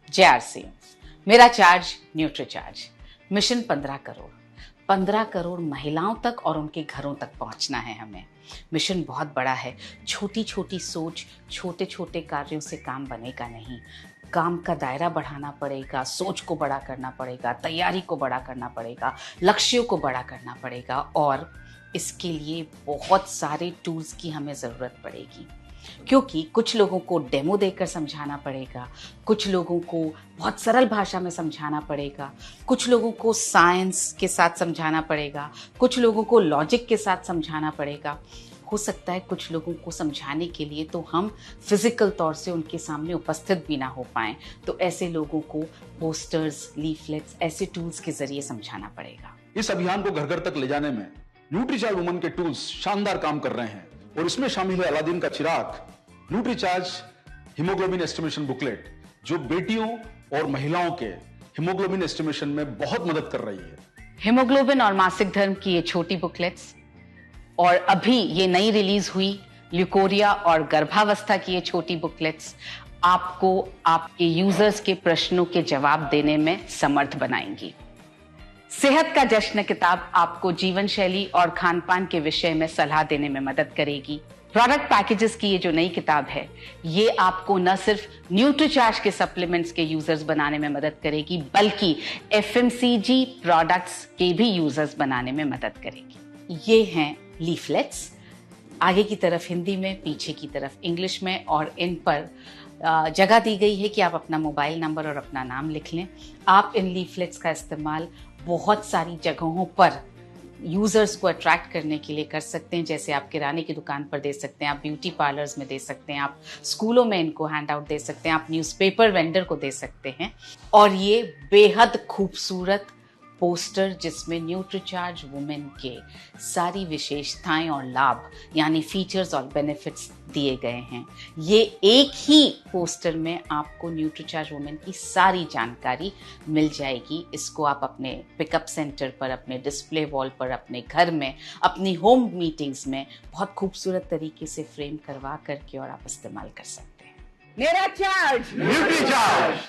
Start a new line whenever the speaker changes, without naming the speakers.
JRC, मेरा charge Nutricharge. Mission 15 crore, 15 crore महिलाओं तक और उनके घरों तक पहुंचना है हमें। मिशन बहुत बड़ा है। छोटी छोटी सोच, छोटे छोटे कार्यों से काम बनेगा नहीं। काम का दायरा बढ़ाना पड़ेगा, सोच को बड़ा करना पड़ेगा, तैयारी को बड़ा करना पड़ेगा, लक्ष्यों को बड़ा करना पड़ेगा और इसके लिए बहुत सारे टूल्स की हमें ज़रूरत पड़ेगी। क्योंकि कुछ लोगों को डेमो देकर समझाना पड़ेगा, कुछ लोगों को बहुत सरल भाषा में समझाना पड़ेगा, कुछ लोगों को साइंस के साथ समझाना पड़ेगा, कुछ लोगों को लॉजिक के साथ समझाना पड़ेगा। हो सकता है कुछ लोगों को समझाने के लिए तो हम फिजिकल तौर से उनके सामने उपस्थित भी ना हो पाएं, तो ऐसे लोगों को पोस्टर्स, लीफलेट्स, ऐसे टूल्स के जरिए समझाना पड़ेगा।
इस अभियान को घर घर तक ले जाने में न्यूट्रीचार्ज वुमन के टूल्स शानदार काम कर रहे हैं और इसमें शामिल है अलादीन का चिराग, न्यूट्रीचार्ज हीमोग्लोबिन एस्टिमेशन बुकलेट, जो बेटियों और महिलाओं के हीमोग्लोबिन एस्टिमेशन में बहुत मदद कर रही है।
हीमोग्लोबिन और मासिक धर्म की ये छोटी बुकलेट्स और अभी ये नई रिलीज हुई ल्यूकोरिया और गर्भावस्था की ये छोटी बुकलेट्स आपको आपके यूजर्स के प्रश्नों के जवाब देने में समर्थ बनाएंगी। सेहत का जश्न किताब आपको जीवन शैली और खान पान के विषय में सलाह देने में मदद करेगी। प्रोडक्ट पैकेजेस की ये जो नई किताब है, ये आपको न सिर्फ न्यूट्रीचार्ज के सप्लीमेंट्स के यूजर्स बनाने में मदद करेगी, बल्कि FMCG प्रोडक्ट्स के भी यूजर्स बनाने में मदद करेगी। ये हैं लीफलेट्स, आगे की तरफ हिंदी में, पीछे की तरफ इंग्लिश में, और इन पर जगह दी गई है कि आप अपना मोबाइल नंबर और अपना नाम लिख लें। आप इन लीफलेट्स का इस्तेमाल बहुत सारी जगहों पर यूजर्स को अट्रैक्ट करने के लिए कर सकते हैं। जैसे आप किराने की दुकान पर दे सकते हैं, आप ब्यूटी पार्लर्स में दे सकते हैं, आप स्कूलों में इनको हैंड आउट दे सकते हैं, आप न्यूज़पेपर वेंडर को दे सकते हैं। और ये बेहद खूबसूरत पोस्टर जिसमें न्यूट्रीचार्ज वुमेन के सारी विशेषताएं और लाभ यानी फीचर्स और बेनिफिट्स दिए गए हैं। ये एक ही पोस्टर में आपको न्यूट्रीचार्ज वुमेन की सारी जानकारी मिल जाएगी। इसको आप अपने पिकअप सेंटर पर, अपने डिस्प्ले वॉल पर, अपने घर में, अपनी होम मीटिंग्स में बहुत खूबसूरत तरीके से फ्रेम करवा करके और आप इस्तेमाल कर सकते हैं।
मेरा चार्ज
न्यूट्रीचार्ज।